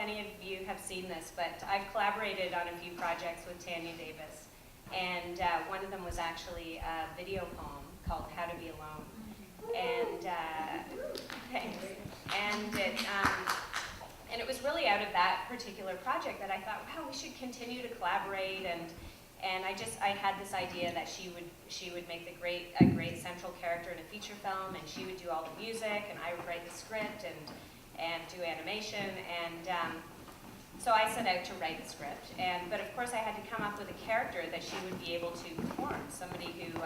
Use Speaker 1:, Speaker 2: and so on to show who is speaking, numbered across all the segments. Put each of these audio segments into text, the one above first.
Speaker 1: any of you have seen this, but I've collaborated on a few projects with Tanya Davis, and one of them was actually a video poem called How to Be Alone. And thanks. And it was really out of that particular project that I thought, wow, we should continue to collaborate. And I had this idea that she would make a great central character in a feature film, and she would do all the music, and I would write the script and do animation. And so I set out to write the script. But of course I had to come up with a character that she would be able to perform, somebody who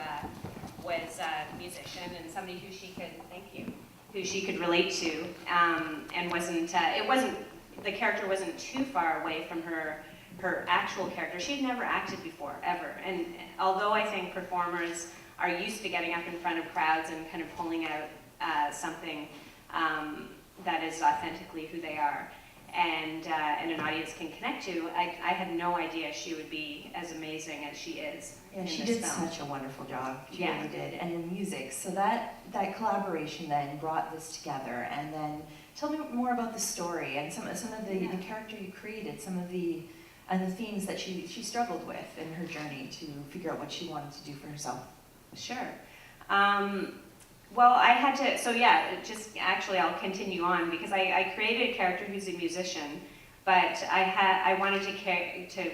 Speaker 1: was a musician and somebody who she could relate to, and the character wasn't too far away from her actual character. She had never acted before, ever. And although I think performers are used to getting up in front of crowds and kind of pulling out something that is authentically who they are, and an audience can connect to, I had no idea she would be as amazing as she is.
Speaker 2: And she did such a wonderful job. She really did. And in music, so that collaboration then brought this together. And then tell me more about the story and some of the character you created, some of the themes that she struggled with in her journey to figure out what she wanted to do for herself.
Speaker 1: Sure. Well, I had to, so yeah, actually I'll continue on because I created a character who's a musician, but I wanted to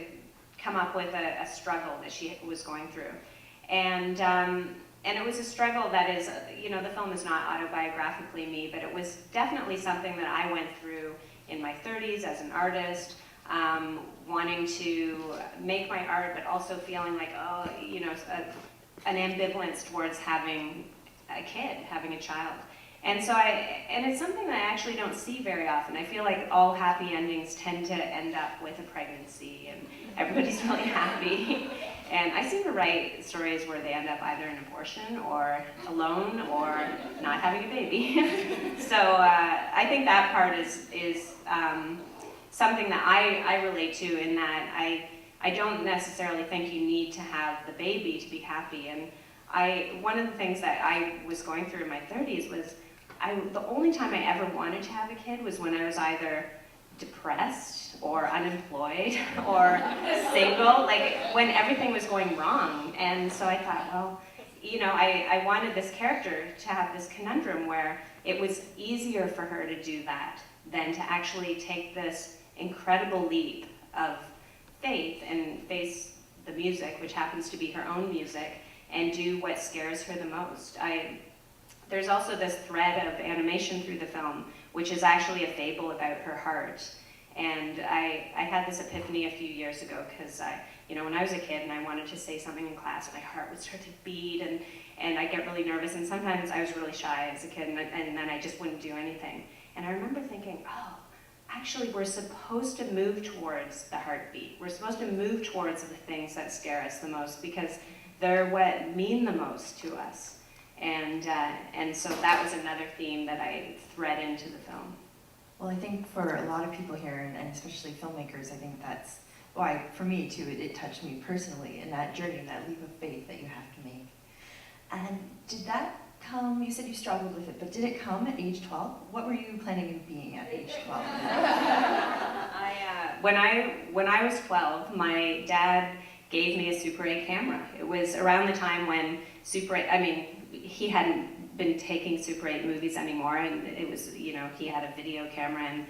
Speaker 1: come up with a struggle that she was going through. And it was a struggle that is, the film is not autobiographically me, but it was definitely something that I went through in my 30s as an artist, wanting to make my art, but also feeling like, an ambivalence towards having a kid, having a child. And so and it's something that I actually don't see very often. I feel like all happy endings tend to end up with a pregnancy and everybody's really happy. And I seem to write stories where they end up either in abortion or alone or not having a baby. So I think that part is something that I relate to, in that I don't necessarily think you need to have the baby to be happy. And one of the things that I was going through in my 30s was the only time I ever wanted to have a kid was when I was either depressed or unemployed or single, like when everything was going wrong. And so I thought, well, I wanted this character to have this conundrum where it was easier for her to do that than to actually take this incredible leap of faith and face the music, which happens to be her own music, and do what scares her the most. There's also this thread of animation through the film, which is actually a fable about her heart. And I had this epiphany a few years ago, because when I was a kid and I wanted to say something in class, my heart would start to beat, and I'd get really nervous, and sometimes I was really shy as a kid, and then I just wouldn't do anything. And I remember thinking, oh, actually we're supposed to move towards the heartbeat. We're supposed to move towards the things that scare us the most, because they're what mean the most to us. And so that was another theme that I thread into the film.
Speaker 2: Well, I think for a lot of people here, and especially filmmakers, I think that's why, for me too, it touched me personally in that journey, that leap of faith that you have to make. And did that come, you said you struggled with it, but did it come at age 12? What were you planning on being at age 12?
Speaker 1: When I was 12, my dad gave me a Super 8 camera. It was around the time when Super 8, he hadn't been taking Super 8 movies anymore, and it was, he had a video camera,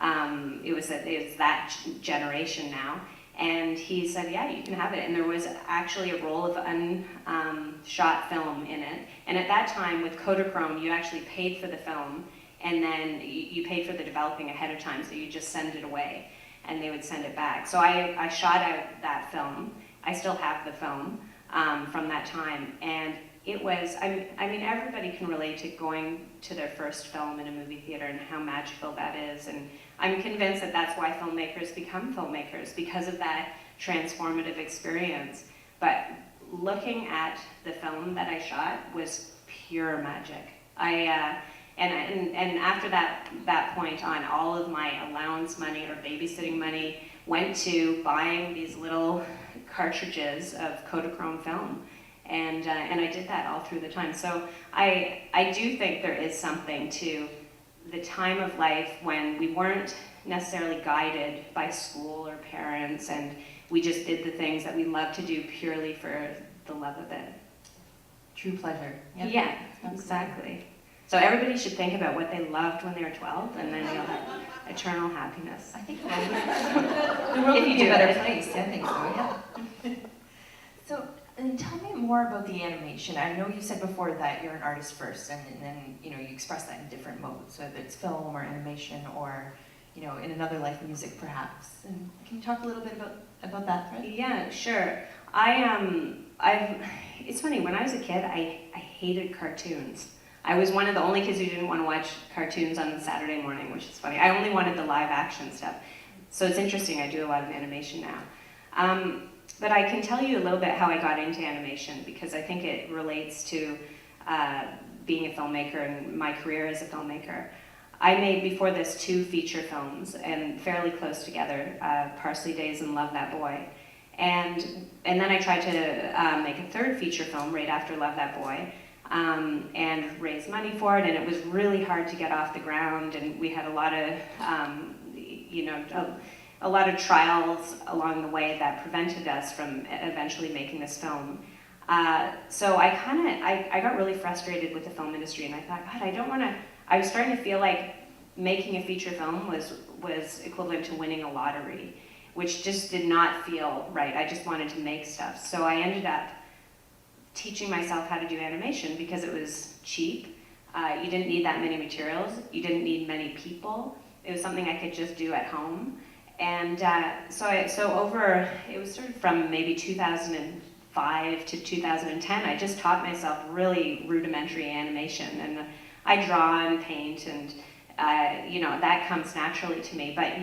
Speaker 1: and it was that generation now. And he said, yeah, you can have it. And there was actually a roll of unshot film in it. And at that time, with Kodachrome, you actually paid for the film, and then you paid for the developing ahead of time, so you just send it away, and they would send it back. So I shot out that film. I still have the film from that time. And it was, everybody can relate to going to their first film in a movie theater and how magical that is. And I'm convinced that that's why filmmakers become filmmakers, because of that transformative experience. But looking at the film that I shot was pure magic. And after that point on, all of my allowance money or babysitting money went to buying these little cartridges of Kodachrome film. And I did that all through the time. So I do think there is something to the time of life when we weren't necessarily guided by school or parents, and we just did the things that we loved to do purely for the love of it.
Speaker 2: True pleasure. Yep.
Speaker 1: Yeah, exactly. So everybody should think about what they loved when they were 12, and then you'll have eternal happiness.
Speaker 2: I think the world would be a better place. Yeah, I think so, yeah. So, and tell me more about the animation. I know you said before that you're an artist first, and then you express that in different modes, whether it's film or animation or in another life, music perhaps. And can you talk a little bit about that, Fred?
Speaker 1: Yeah, sure. It's funny, when I was a kid, I hated cartoons. I was one of the only kids who didn't want to watch cartoons on Saturday morning, which is funny. I only wanted the live action stuff. So it's interesting, I do a lot of animation now. But I can tell you a little bit how I got into animation, because I think it relates to being a filmmaker and my career as a filmmaker. I made, before this, 2 feature films, and fairly close together, Parsley Days and Love That Boy. And then I tried to make a 3rd feature film right after Love That Boy, and raise money for it, and it was really hard to get off the ground, and we had a lot of, a lot of trials along the way that prevented us from eventually making this film. So I got really frustrated with the film industry, and I thought, God, I was starting to feel like making a feature film was equivalent to winning a lottery, which just did not feel right. I just wanted to make stuff. So I ended up teaching myself how to do animation because it was cheap. You didn't need that many materials. You didn't need many people. It was something I could just do at home. And it was sort of from maybe 2005 to 2010, I just taught myself really rudimentary animation. And I draw and paint, and that comes naturally to me. But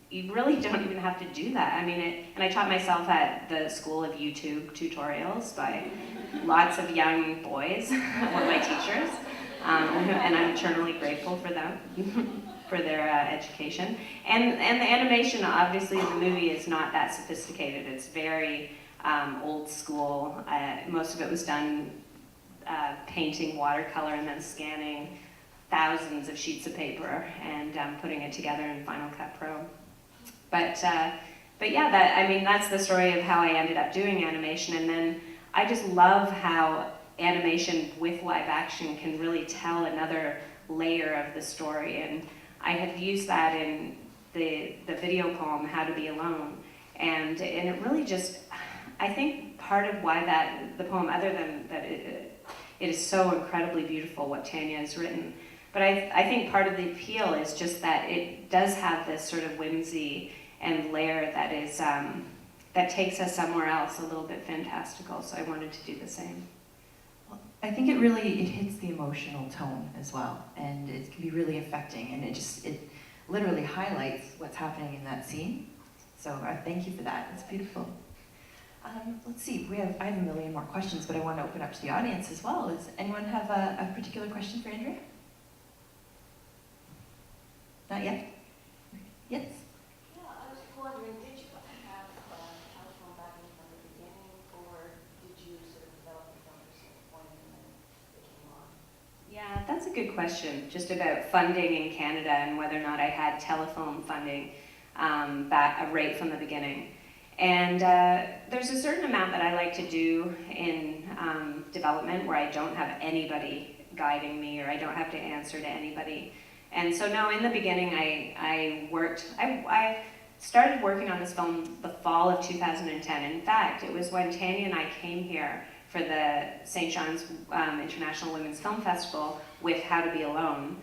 Speaker 1: you really don't even have to do that. I mean, and I taught myself at the School of YouTube tutorials by lots of young boys, one of my teachers, and I'm eternally grateful for them, for their education. And the animation, obviously, in the movie is not that sophisticated. It's very old school. Most of it was done painting watercolor and then scanning thousands of sheets of paper and putting it together in Final Cut Pro. But yeah, that's the story of how I ended up doing animation. And then I just love how animation with live action can really tell another layer of the story. And I had used that in the video poem, How to Be Alone. And it really just, I think part of why the poem, other than that it is so incredibly beautiful what Tanya has written, but I think part of the appeal is just that it does have this sort of whimsy and layer that is that takes us somewhere else, a little bit fantastical. So I wanted to do the same.
Speaker 2: Well, I think it hits the emotional tone as well, and it can be really affecting, and it literally highlights what's happening in that scene. So thank you for that. It's beautiful. Let's see. I have a million more questions, but I want to open up to the audience as well. Does anyone have a particular question for Andrea? Not yet? Yes?
Speaker 3: Yeah, I was wondering, did you have telephone backing from the beginning, or did you sort of develop it from a certain point and then it came on?
Speaker 1: Yeah, that's a good question, just about funding in Canada and whether or not I had telephone funding right from the beginning. And there's a certain amount that I like to do in development where I don't have anybody guiding me, or I don't have to answer to anybody. And so no, in the beginning I started working on this film the fall of 2010. In fact, it was when Tanya and I came here for the St. John's International Women's Film Festival with How to Be Alone,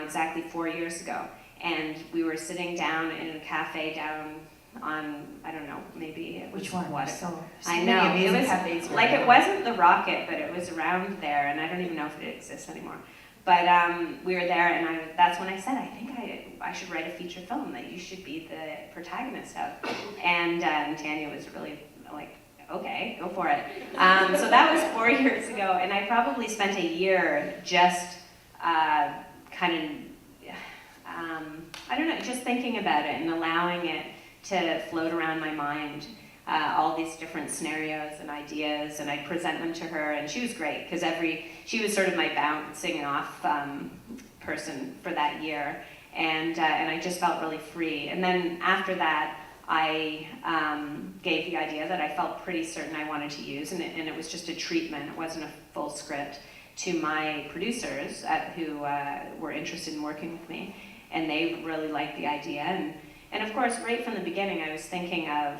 Speaker 1: exactly 4 years ago. And we were sitting down in a cafe down on, I don't know, maybe it was
Speaker 2: Which one?
Speaker 1: what?
Speaker 2: So
Speaker 1: I know, it was
Speaker 2: cafes
Speaker 1: like, it wasn't the Rocket, but it was around there, and I don't even know if it exists anymore. But we were there, and that's when I said, I think I should write a feature film that you should be the protagonist of. And Tanya was really like, okay, go for it. So that was 4 years ago, and I probably spent a year just I don't know, just thinking about it and allowing it to float around my mind, all these different scenarios and ideas, and I'd present them to her, and she was great, because she was sort of my bouncing off person for that year, and I just felt really free. And then after that, I gave the idea that I felt pretty certain I wanted to use, and it was just a treatment, it wasn't a full script, to my producers who were interested in working with me, and they really liked the idea. And of course, right from the beginning, I was thinking of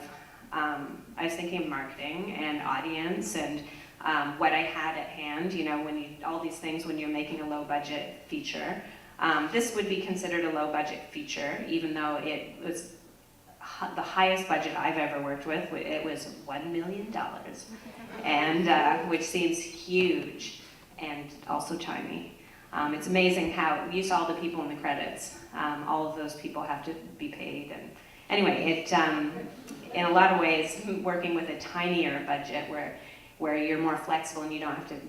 Speaker 1: marketing and audience and what I had at hand. You know, all these things when you're making a low budget feature. This would be considered a low budget feature, even though it was the highest budget I've ever worked with. It was $1 million, and which seems huge and also tiny. It's amazing how you saw the people in the credits. All of those people have to be paid, and anyway, in a lot of ways, working with a tinier budget where you're more flexible and you don't have to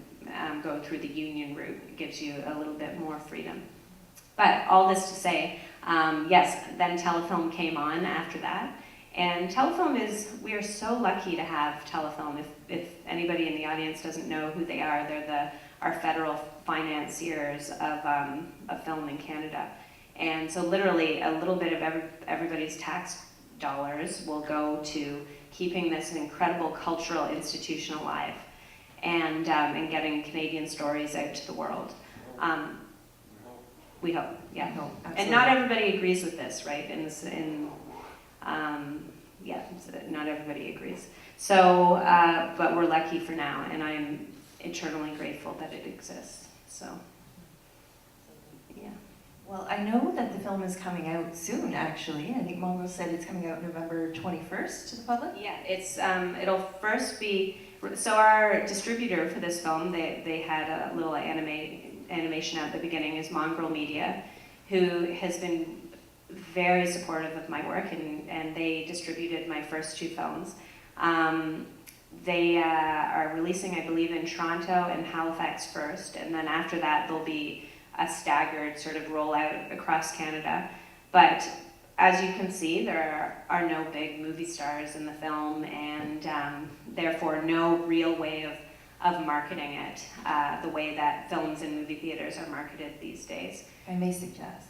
Speaker 1: go through the union route, it gives you a little bit more freedom. But all this to say, yes, then Telefilm came on after that. And Telefilm we are so lucky to have Telefilm. If anybody in the audience doesn't know who they are, they're our federal financiers of film in Canada. And so literally a little bit of everybody's tax dollars will go to keeping this an incredible cultural institution alive and getting Canadian stories out to the world. We hope, yeah.
Speaker 2: No,
Speaker 1: and not everybody agrees with this, right? Not everybody agrees. So, but we're lucky for now, and I'm eternally grateful that it exists. So, yeah.
Speaker 2: Well, I know that the film is coming out soon, actually. I think Mongo said it's coming out November 21st to the public.
Speaker 1: Yeah, it'll first be, so our distributor for this film, they had a little animation at the beginning, is Mongrel Media, who has been very supportive of my work, and they distributed my first 2 films. They are releasing, I believe, in Toronto and Halifax first, and then after that there'll be a staggered sort of rollout across Canada. But as you can see, there are no big movie stars in the film, and therefore no real way of marketing it the way that films and movie theaters are marketed these days.
Speaker 2: I may suggest,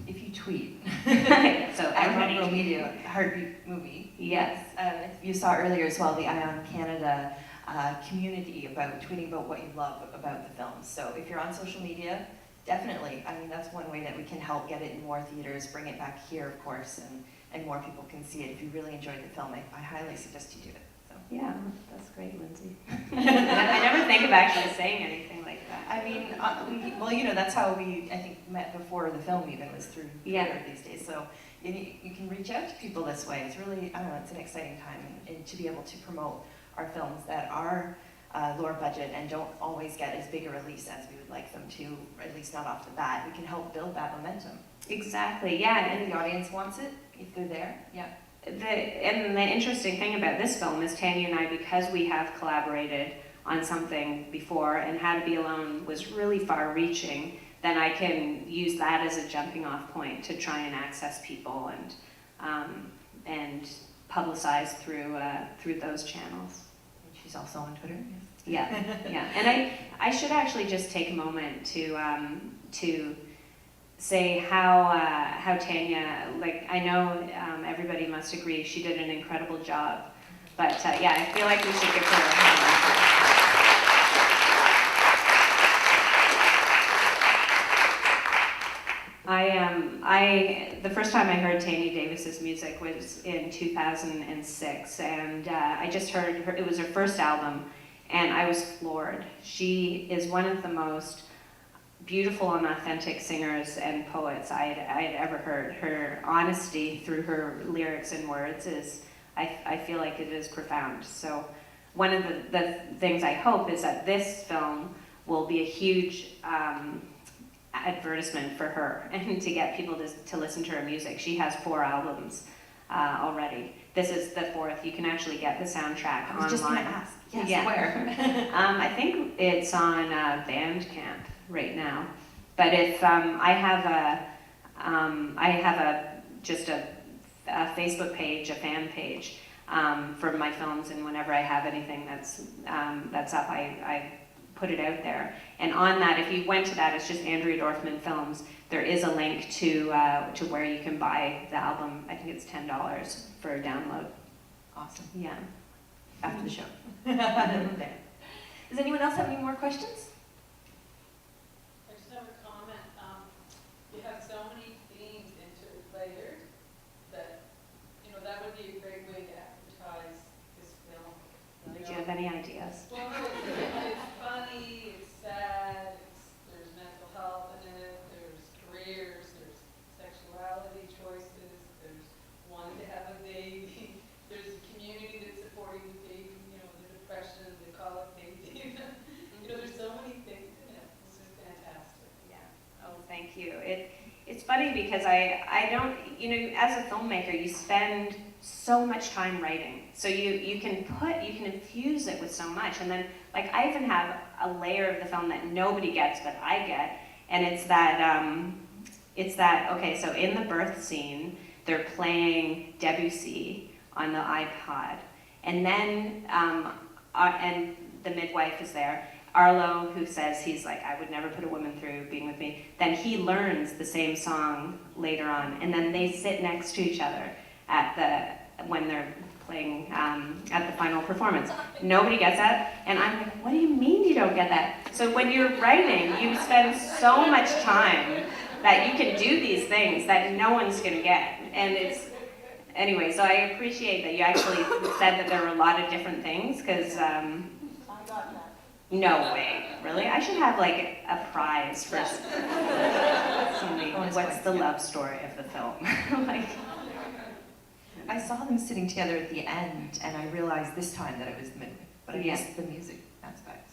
Speaker 2: if you tweet,
Speaker 1: So everybody
Speaker 2: Mongrel Media Heartbeat Movie.
Speaker 1: Yes.
Speaker 2: You saw earlier as well the Ion Canada community tweeting about what you love about the film. So if you're on social media, definitely. I mean, that's one way that we can help get it in more theaters, bring it back here, of course, and more people can see it. If you really enjoyed the film, I highly suggest you do it. So.
Speaker 1: Yeah, that's great, Lindsay. I never think of actually saying anything like that.
Speaker 2: I mean, well, you know, that's how we, I think, met before the film even was through Twitter these days. So you can reach out to people this way. It's really, I don't know, it's an exciting time, and to be able to promote our films that are lower budget and don't always get as big a release as we would like them to, or at least not off the bat. We can help build that momentum.
Speaker 1: Exactly, yeah.
Speaker 2: And if the audience wants it, if they're there, yeah.
Speaker 1: And the interesting thing about this film is Tanya and I, because we have collaborated on something before, and How to Be Alone was really far-reaching, then I can use that as a jumping-off point to try and access people and publicize through those channels.
Speaker 2: And she's also on Twitter.
Speaker 1: Yes. Yeah. And I should actually just take a moment to say how Tanya, like, I know everybody must agree she did an incredible job, but yeah, I feel like we should give her a hand. The first time I heard Tanya Davis's music was in 2006, and I just heard her, it was her first album, and I was floored. She is one of the most beautiful and authentic singers and poets I had ever heard. Her honesty through her lyrics and words is, I feel like it is profound. So one of the things I hope is that this film will be a huge advertisement for her and to get people to listen to her music. She has 4 albums already. This is the 4th. You can actually get the soundtrack online.
Speaker 2: I was just going to ask. Yes,
Speaker 1: yeah.
Speaker 2: Where?
Speaker 1: I think it's on Bandcamp right now. But if I have just a Facebook page, a fan page for my films, and whenever I have anything that's up, I put it out there. And on that, if you went to that, it's just Andrea Dorfman Films. There is a link to where you can buy the album. I think it's $10 for a download.
Speaker 2: Awesome.
Speaker 1: Yeah.
Speaker 2: After the show. Does anyone else have any more questions?
Speaker 4: I just have a comment. You have so many themes interlayered that, that would be a great way to advertise this film.
Speaker 1: Did you have any ideas?
Speaker 4: Well, it's funny, it's sad, there's mental health in it, there's careers, there's sexuality choices, there's wanting to have a baby, there's a community that's supporting the baby, the depression, the colic baby. There's so many things in it. This is fantastic.
Speaker 1: Yeah. Oh, thank you. It's funny because I don't, as a filmmaker, you spend so much time writing. So you can infuse it with so much. And then, like, I even have a layer of the film that nobody gets, but I get. And it's that, okay, so in the birth scene, they're playing Debussy on the iPod. And then, and the midwife is there. Arlo, who says he's like, I would never put a woman through being with me, then he learns the same song later on, and then they sit next to each other when they're playing at the final performance. Nobody gets that, and I'm like, what do you mean you don't get that? So when you're writing, you spend so much time that you can do these things that no one's gonna get, and anyway, so I appreciate that you actually said that there were a lot of different things, because
Speaker 3: I got that.
Speaker 1: no way, really? I should have like a prize for somebody. What's the love story of the film? Like,
Speaker 2: I saw them sitting together at the end, and I realized this time that it was the midwife, but I missed the music aspect,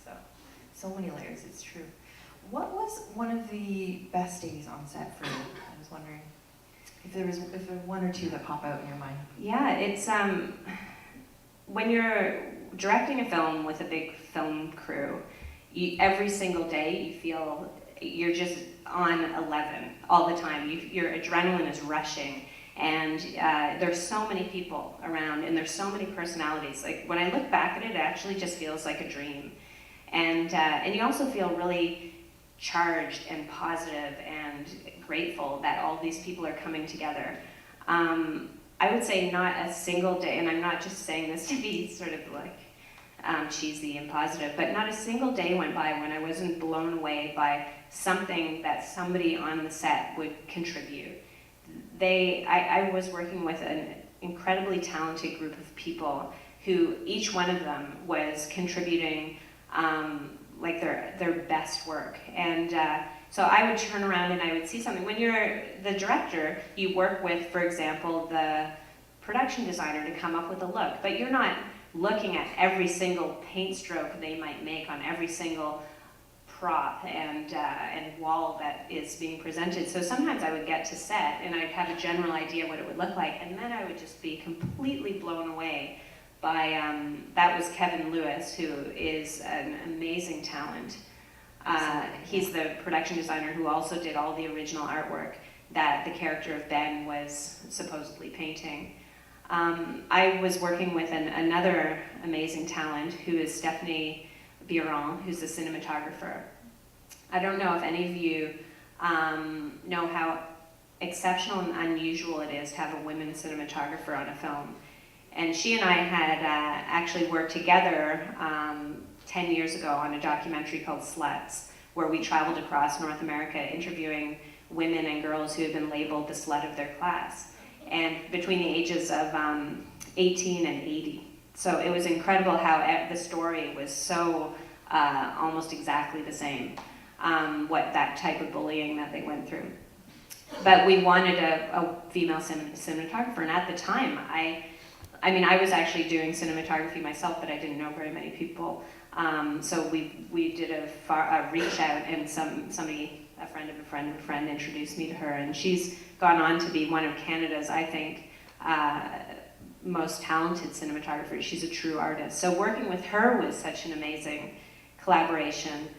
Speaker 2: so many layers, it's true. What was one of the best days on set for you? I was wondering if there were one or two that pop out in your mind.
Speaker 1: yeah, it's when you're directing a film with a big film crew, every single day you feel you're just on 11 all the time. Your adrenaline is rushing, and there's so many people around, and there's so many personalities. Like, when I look back at it, it actually just feels like a dream. And you also feel really charged and positive and grateful that all these people are coming together. I would say not a single day, and I'm not just saying this to be sort of like cheesy and positive, but not a single day went by when I wasn't blown away by something that somebody on the set would contribute. I was working with an incredibly talented group of people who each one of them was contributing like their best work. And so I would turn around and I would see something. When you're the director, you work with, for example, the production designer to come up with a look, but you're not looking at every single paint stroke they might make on every single prop and wall that is being presented. So sometimes I would get to set and I'd have a general idea what it would look like, and then I would just be completely blown away by, that was Kevin Lewis, who is an amazing talent. He's the production designer who also did all the original artwork that the character of Ben was supposedly painting. I was working with another amazing talent who is Stephanie Biron, who's a cinematographer. I don't know if any of you know how exceptional and unusual it is to have a women cinematographer on a film. And she and I had actually worked together 10 years ago on a documentary called Sluts, where we traveled across North America interviewing women and girls who had been labeled the slut of their class, and between the ages of 18 and 80. So it was incredible how the story was so almost exactly the same, what that type of bullying that they went through. But we wanted a female cinematographer, and at the time, I mean, I was actually doing cinematography myself, but I didn't know very many people. So we did a reach out, and somebody, a friend of a friend of a friend, introduced me to her, and she's gone on to be one of Canada's, I think, most talented cinematographers. She's a true artist. So working with her was such an amazing collaboration.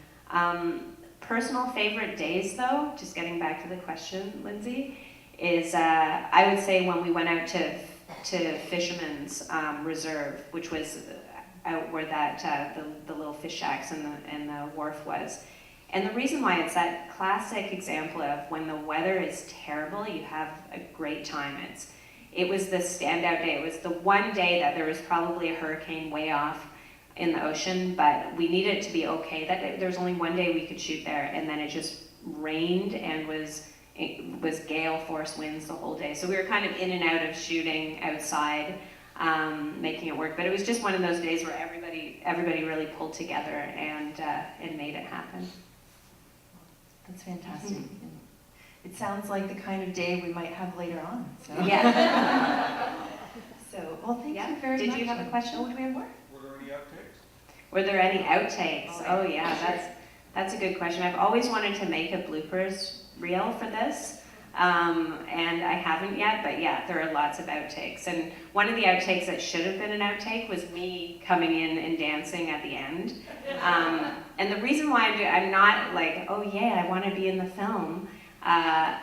Speaker 1: Personal favorite days, though, just getting back to the question, Lindsay, is I would say when we went out to Fisherman's Reserve, which was out where that the little fish shacks and the wharf was. And the reason why it's that classic example of when the weather is terrible, you have a great time. It was the standout day. It was the one day that there was probably a hurricane way off in the ocean, but we needed it to be okay. That there's only one day we could shoot there, and then it just rained and it was gale force winds the whole day. So we were kind of in and out of shooting outside, making it work. But it was just one of those days where everybody really pulled together and made it happen.
Speaker 2: That's fantastic. Mm-hmm. It sounds like the kind of day we might have later on. So.
Speaker 1: Yeah.
Speaker 2: So, well, thank you very much.
Speaker 1: Did you have a question?
Speaker 2: Oh, do we have more?
Speaker 5: Were there any outtakes?
Speaker 1: Were there any outtakes? Oh yeah, that's a good question. I've always wanted to make a bloopers reel for this, and I haven't yet, but yeah, there are lots of outtakes. And one of the outtakes that should have been an outtake was me coming in and dancing at the end. And the reason why I'm not like, oh yeah, I want to be in the film,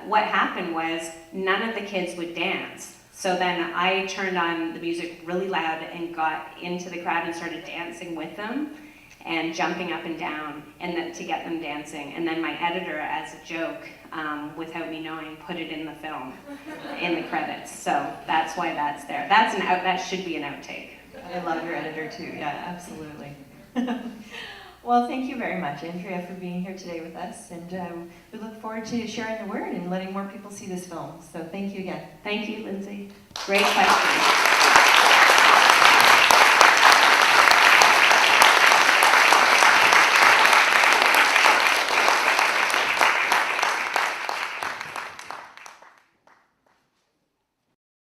Speaker 1: what happened was none of the kids would dance. So then I turned on the music really loud and got into the crowd and started dancing with them and jumping up and down and then to get them dancing. And then my editor, as a joke, without me knowing, put it in the film, in the credits. So that's why that's there. That should be an outtake.
Speaker 2: I love your editor too, yeah, absolutely. Well, thank you very much, Andrea, for being here today with us, and we look forward to sharing the word and letting more people see this film. So thank you again.
Speaker 1: Thank you, Lindsay. Great question.